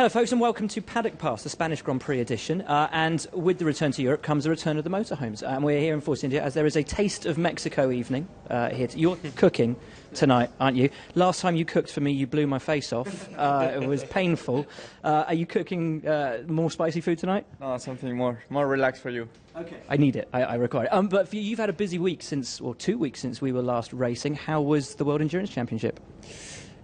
Hello folks and welcome to Paddock Pass, the Spanish Grand Prix edition, and with the return to Europe comes the return of the motorhomes, and we're here in Force India as there is a Taste of Mexico evening here. You're cooking tonight, aren't you? Last time you cooked for me you blew my face off, it was painful. Are you cooking more spicy food tonight? No, something more relaxed for you. Okay. I need it, I require it. But for you, you've had a busy week or 2 weeks since we were last racing. How was the World Endurance Championship?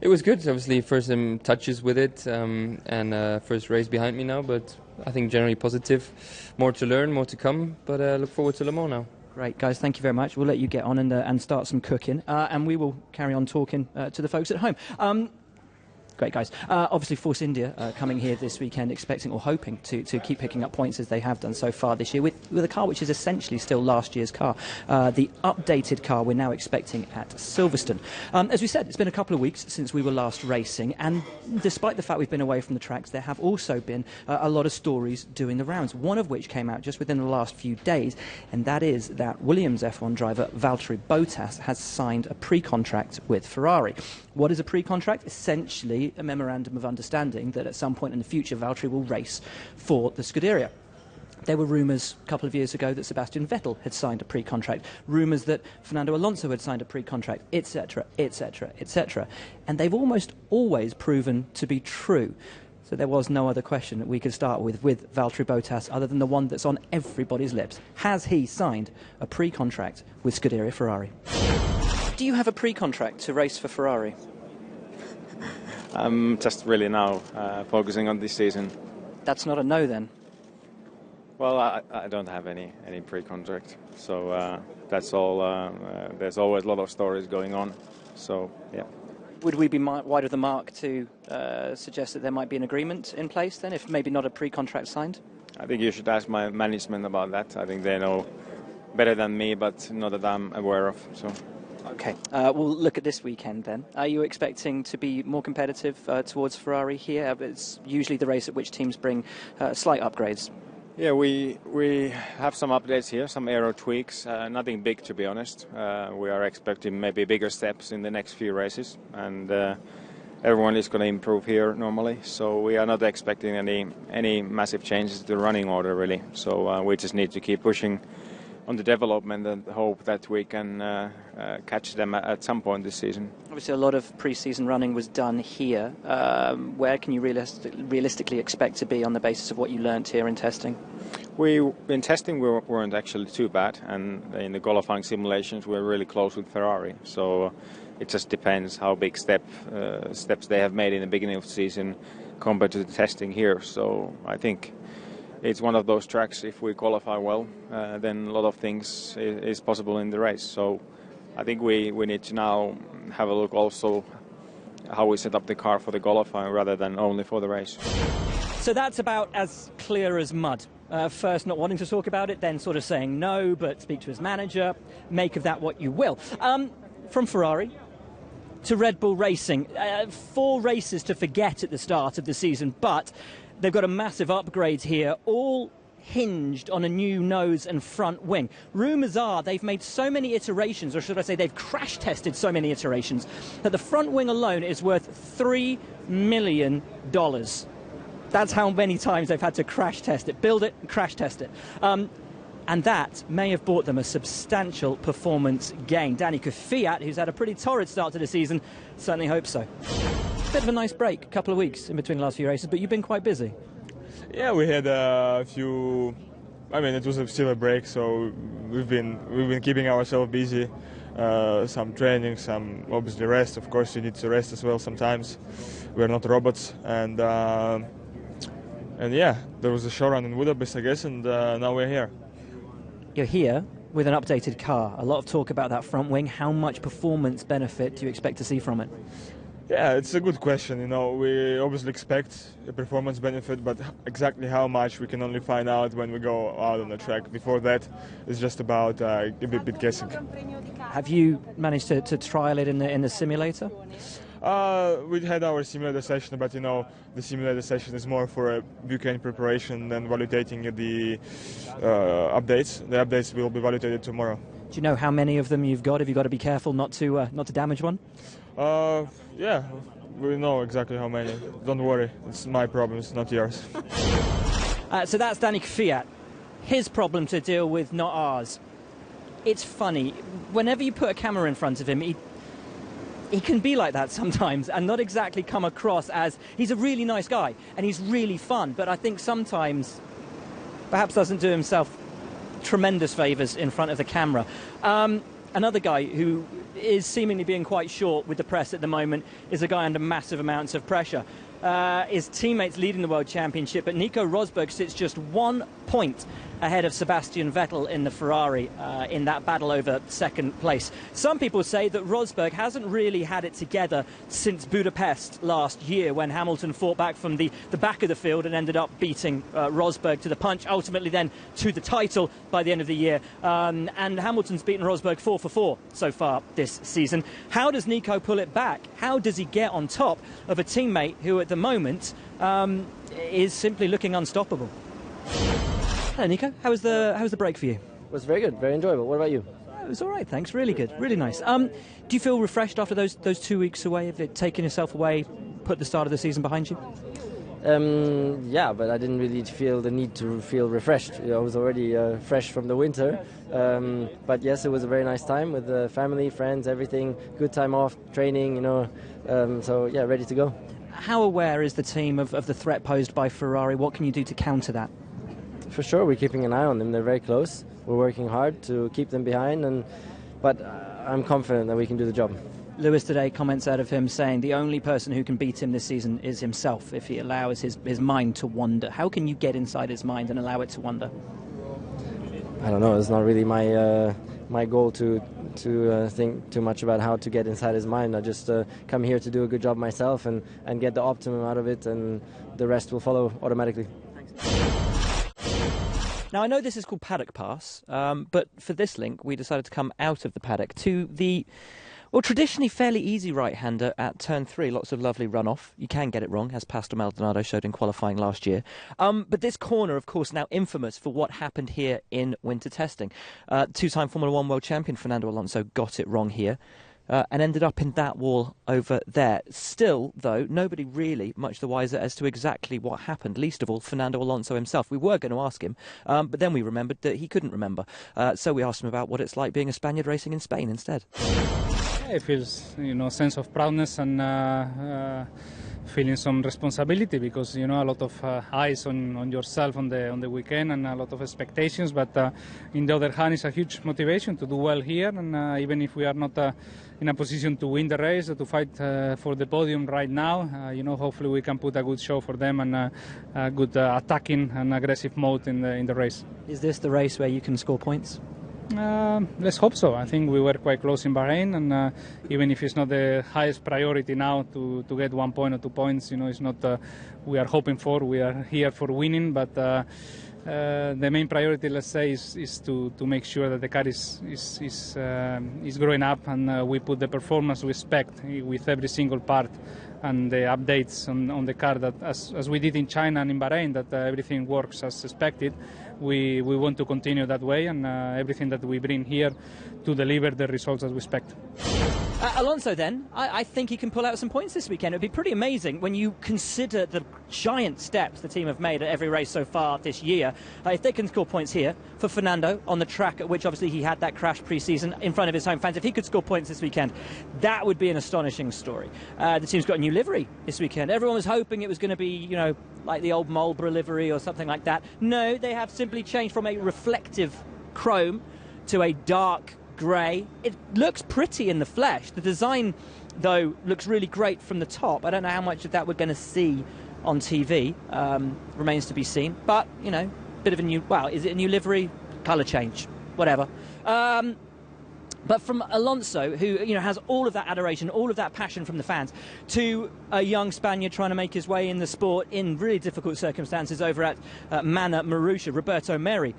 It was good. Obviously, first touches with it, and first race behind me now. But I think generally positive. More to learn, more to come. But look forward to Le Mans now. Great, guys. Thank you very much. We'll let you get on and start some cooking, and we will carry on talking to the folks at home. Great, guys. Obviously, Force India coming here this weekend, expecting or hoping to keep picking up points as they have done so far this year, with a car which is essentially still last year's car. The updated car we're now expecting at Silverstone. As we said, it's been a couple of weeks since we were last racing, and despite the fact we've been away from the tracks, there have also been a lot of stories doing the rounds, one of which came out just within the last few days, and that is that Williams F1 driver Valtteri Bottas has signed a pre-contract with Ferrari. What is a pre-contract? Essentially a memorandum of understanding that at some point in the future Valtteri will race for the Scuderia. There were rumours a couple of years ago that Sebastian Vettel had signed a pre-contract, rumours that Fernando Alonso had signed a pre-contract, etc., etc., etc. And they've almost always proven to be true. So there was no other question that we could start with Valtteri Bottas other than the one that's on everybody's lips. Has he signed a pre-contract with Scuderia Ferrari? Do you have a pre-contract to race for Ferrari? I'm just really now focusing on this season. That's not a no then? Well, I don't have any pre-contract, so that's all. There's always a lot of stories going on, so yeah. Would we be wide of the mark to suggest that there might be an agreement in place then, if maybe not a pre-contract signed? I think you should ask my management about that. I think they know better than me, but not that I'm aware of, so... Okay, we'll look at this weekend then. Are you expecting to be more competitive towards Ferrari here? It's usually the race at which teams bring slight upgrades. Yeah, we have some updates here, some aero tweaks, nothing big to be honest. We are expecting maybe bigger steps in the next few races, and everyone is going to improve here normally, so we are not expecting any massive changes to the running order really. So we just need to keep pushing on the development and hope that we can catch them at some point this season. Obviously a lot of pre-season running was done here. Where can you realistically expect to be on the basis of what you learnt here in testing? In testing we weren't actually too bad, and in the qualifying simulations we were really close with Ferrari, so it just depends how big steps they have made in the beginning of the season compared to the testing here. So I think it's one of those tracks, if we qualify well, then a lot of things is possible in the race. So I think we need to now have a look also how we set up the car for the qualifying rather than only for the race. So that's about as clear as mud. First not wanting to talk about it, then sort of saying no, but speak to his manager, make of that what you will. From Ferrari to Red Bull Racing, 4 races to forget at the start of the season, but they've got a massive upgrade here, all hinged on a new nose and front wing. Rumours are they've made so many iterations, or should I say they've crash-tested so many iterations, that the front wing alone is worth $3 million. That's how many times they've had to crash-test it, build it and crash-test it. And that may have bought them a substantial performance gain. Danny Kvyat, who's had a pretty torrid start to the season, certainly hopes so. Bit of a nice break, a couple of weeks in between the last few races, but you've been quite busy. Yeah, we had a few. I mean, it was still a break, so we've been keeping ourselves busy. Some training, some obviously rest. Of course, you need to rest as well sometimes. We're not robots, and yeah, there was a show run in Budapest, I guess, and now we're here. You're here with an updated car. A lot of talk about that front wing. How much performance benefit do you expect to see from it? Yeah, it's a good question. You know, we obviously expect a performance benefit, but exactly how much we can only find out when we go out on the track. Before that, it's just about a bit guessing. Have you managed to trial it in the simulator? We had our simulator session, but you know, the simulator session is more for a weekend preparation than validating the updates. The updates will be validated tomorrow. Do you know how many of them you've got? Have you got to be careful not to damage one? Yeah, we know exactly how many. Don't worry, it's my problem, it's not yours. So that's Danny Kvyat. His problem to deal with, not ours. It's funny. Whenever you put a camera in front of him, he can be like that sometimes and not exactly come across as... He's a really nice guy and he's really fun, but I think sometimes perhaps doesn't do himself tremendous favours in front of the camera. Another guy who is seemingly being quite short with the press at the moment is a guy under massive amounts of pressure. His teammates leading the World Championship, but Nico Rosberg sits just 1 point ahead of Sebastian Vettel in the Ferrari in that battle over second place. Some people say that Rosberg hasn't really had it together since Budapest last year, when Hamilton fought back from the back of the field and ended up beating Rosberg to the punch, ultimately then to the title by the end of the year. And Hamilton's beaten Rosberg 4 for 4 so far this season. How does Nico pull it back? How does he get on top of a teammate who at the moment is simply looking unstoppable? Hello, Nico. How was the break for you? It was very good, very enjoyable. What about you? It was all right, thanks. Really good, really nice. Do you feel refreshed after those 2 weeks away? Have it taken yourself away, put the start of the season behind you? Yeah, but I didn't really feel the need to feel refreshed. I was already fresh from the winter. But yes, it was a very nice time with family, friends, everything. Good time off, training, so yeah, ready to go. How aware is the team of the threat posed by Ferrari? What can you do to counter that? For sure, we're keeping an eye on them. They're very close. We're working hard to keep them behind, but I'm confident that we can do the job. Lewis today comments out of him saying the only person who can beat him this season is himself if he allows his mind to wander. How can you get inside his mind and allow it to wander? I don't know. It's not really my goal to think too much about how to get inside his mind. I just come here to do a good job myself and get the optimum out of it, and the rest will follow automatically. Now, I know this is called Paddock Pass, but for this link, we decided to come out of the paddock to the, well, traditionally fairly easy right-hander at turn 3. Lots of lovely runoff. You can get it wrong, as Pastor Maldonado showed in qualifying last year. But this corner, of course, now infamous for what happened here in winter testing. Two-time Formula 1 world champion Fernando Alonso got it wrong here. And ended up in that wall over there. Still, though, nobody really much the wiser as to exactly what happened, least of all Fernando Alonso himself. We were going to ask him, but then we remembered that he couldn't remember. So we asked him about what it's like being a Spaniard racing in Spain instead. It feels, sense of proudness and feeling some responsibility, because a lot of eyes on yourself on the weekend and a lot of expectations, but in the other hand, it's a huge motivation to do well here, and even if we are not in a position to win the race, to fight for the podium right now, hopefully we can put a good show for them and a good attacking and aggressive mode in the race. Is this the race where you can score points? Let's hope so. I think we were quite close in Bahrain, and even if it's not the highest priority now to get 1 point or 2 points, it's not we are hoping for. We are here for winning, but the main priority, let's say, is to make sure that the car is growing up, and we put the performance we expect with every single part, and the updates on the car, that as we did in China and in Bahrain, that everything works as expected. We want to continue that way, and everything that we bring here to deliver the results as we expect. Alonso, then, I think he can pull out some points this weekend. It would be pretty amazing when you consider the giant steps the team have made at every race so far this year. If they can score points here for Fernando on the track at which obviously he had that crash pre-season in front of his home fans, if he could score points this weekend, that would be an astonishing story. The team's got a new livery this weekend. Everyone was hoping it was going to be, like the old Marlboro livery or something like that. No, they have simply changed from a reflective chrome to a dark grey. It looks pretty in the flesh. The design, though, looks really great from the top. I don't know how much of that we're going to see on TV. Remains to be seen. But, bit of a new... Well, is it a new livery? Colour change. Whatever. But from Alonso, who has all of that adoration, all of that passion from the fans, to a young Spaniard trying to make his way in the sport in really difficult circumstances over at Mana Marussia, Roberto Meri,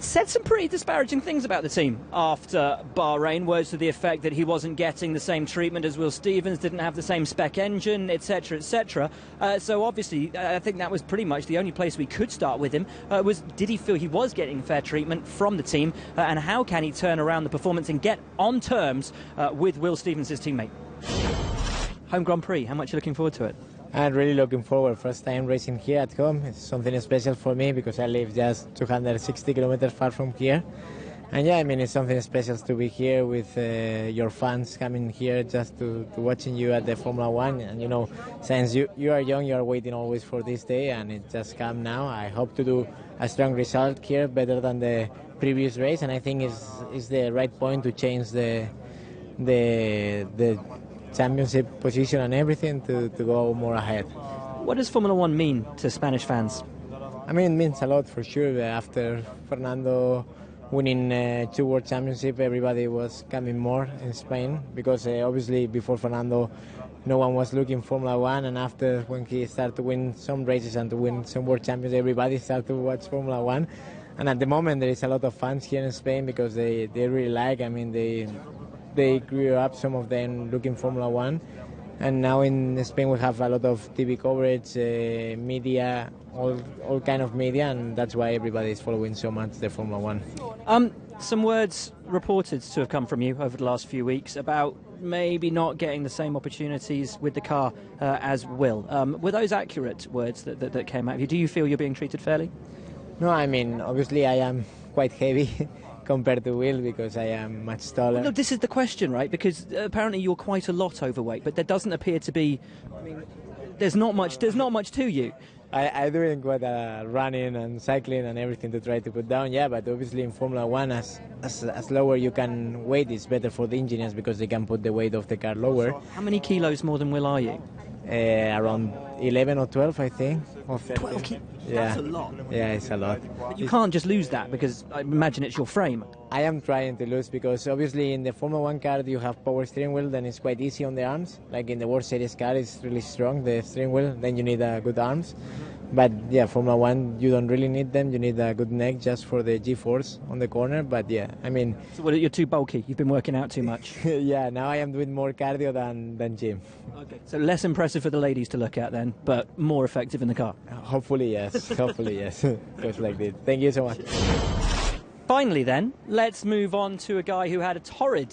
said some pretty disparaging things about the team after Bahrain. Words to the effect that he wasn't getting the same treatment as Will Stevens, didn't have the same spec engine, etc., etc. So obviously, I think that was pretty much the only place we could start with him. Did he feel he was getting fair treatment from the team, and how can he turn around the performance and get on terms with Will Stevens, his teammate? home Grand Prix. How much are you looking forward to it? I'm really looking forward. First time racing here at home. It's something special for me because I live just 260 kilometers far from here. And yeah, I mean, it's something special to be here with your fans coming here just to watching you at the Formula One. And you know, since you are young, you are waiting always for this day, and it just come now. I hope to do a strong result here, better than the previous race, and I think is the right point to change the championship position and everything to go more ahead. What does Formula One mean to Spanish fans? I mean, it means a lot for sure. After Fernando winning 2 World Championships, everybody was coming more in Spain because obviously before Fernando no one was looking Formula One, and after when he started to win some races and to win some World Champions, everybody started to watch Formula One. And at the moment there is a lot of fans here in Spain because they really like, I mean, they grew up, some of them looking Formula One, and now in Spain we have a lot of TV coverage, media, all kind of media, and that's why everybody is following so much the Formula One. Some words reported to have come from you over the last few weeks about maybe not getting the same opportunities with the car as Will. Were those accurate words that came out of you? Do you feel you're being treated fairly? No, I mean, obviously I am quite heavy compared to Will because I am much taller. Well, no, this is the question, right? Because apparently you're quite a lot overweight, but there doesn't appear to be. I mean, there's not much to you. I doing quite running and cycling and everything to try to put down, yeah, but obviously in Formula One, as lower you can weight, it's better for the engineers because they can put the weight of the car lower. How many kilos more than Will are you? Around 11 or 12, I think. 12 kilos? Yeah. That's a lot. Yeah, it's a lot. But you can't just lose that because I imagine it's your frame. I am trying to lose because obviously in the Formula One car you have power steering wheel, then it's quite easy on the arms. Like in the World Series car, it's really strong, the steering wheel, then you need good arms. But yeah, Formula One, you don't really need them. You need a good neck just for the G-force on the corner. But yeah, I mean... So well, you're too bulky. You've been working out too much. Yeah, now I am doing more cardio than gym. Okay. So less impressive for the ladies to look at then, but more effective in the car. Hopefully, yes. Hopefully, yes. Goes like this. Thank you so much. Finally then, let's move on to a guy who had a torrid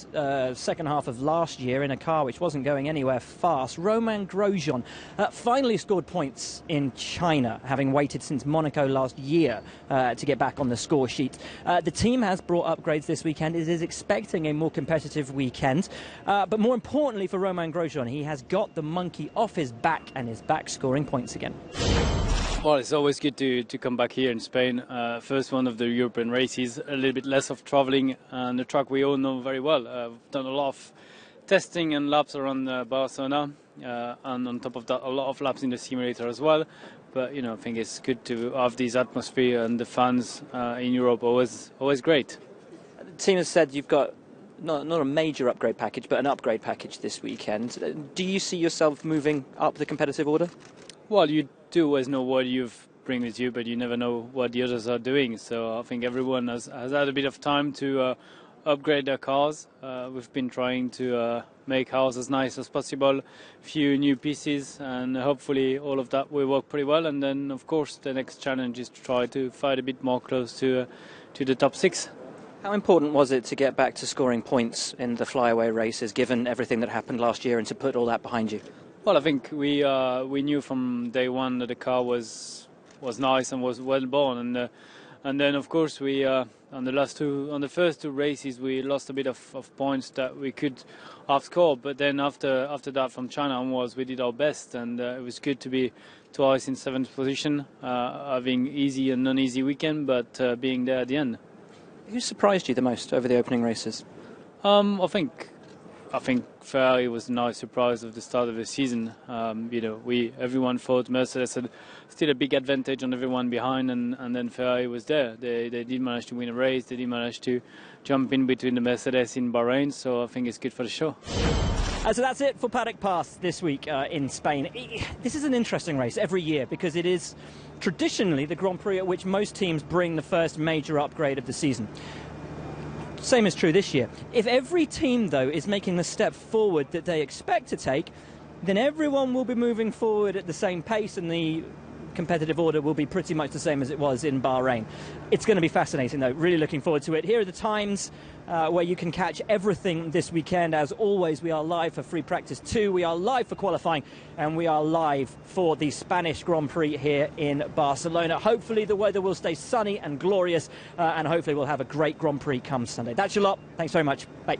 second half of last year in a car which wasn't going anywhere fast. Romain Grosjean finally scored points in China, having waited since Monaco last year to get back on the score sheet. The team has brought upgrades this weekend. It is expecting a more competitive weekend. But more importantly for Romain Grosjean, he has got the monkey off his back and is back scoring points again. Well, it's always good to come back here in Spain. First one of the European races, a little bit less of travelling, and the track we all know very well. We've done a lot of testing and laps around Barcelona, and on top of that, a lot of laps in the simulator as well. But, you know, I think it's good to have this atmosphere, and the fans in Europe always great. The team has said you've got not a major upgrade package, but an upgrade package this weekend. Do you see yourself moving up the competitive order? Well, you do always know what you bring with you, but you never know what the others are doing. So I think everyone has had a bit of time to upgrade their cars. We've been trying to make ours as nice as possible, few new pieces, and hopefully all of that will work pretty well. And then, of course, the next challenge is to try to fight a bit more close to the top 6. How important was it to get back to scoring points in the flyaway races, given everything that happened last year, and to put all that behind you? Well, I think we knew from day one that the car was nice and was well born, and then of course we on the first two races we lost a bit of points that we could have scored, but then after that from China onwards we did our best, and it was good to be twice in 7th position, having easy and non-easy weekend, but being there at the end. Who surprised you the most over the opening races? I think Ferrari was a nice surprise of the start of the season. Everyone thought Mercedes had still a big advantage on everyone behind, and then Ferrari was there. They did manage to win a race. They did manage to jump in between the Mercedes in Bahrain. So I think it's good for the show. So that's it for Paddock Pass this week in Spain. This is an interesting race every year because it is traditionally the Grand Prix at which most teams bring the first major upgrade of the season. Same is true this year. If every team, though, is making the step forward that they expect to take, then everyone will be moving forward at the same pace, and the competitive order will be pretty much the same as it was in Bahrain. It's going to be fascinating, though. Really looking forward to it. Here are the times where you can catch everything this weekend. As always, we are live for Free Practice 2, we are live for qualifying, and we are live for the Spanish Grand Prix here in Barcelona. Hopefully the weather will stay sunny and glorious, and hopefully we'll have a great Grand Prix come Sunday. That's your lot. Thanks very much. Bye.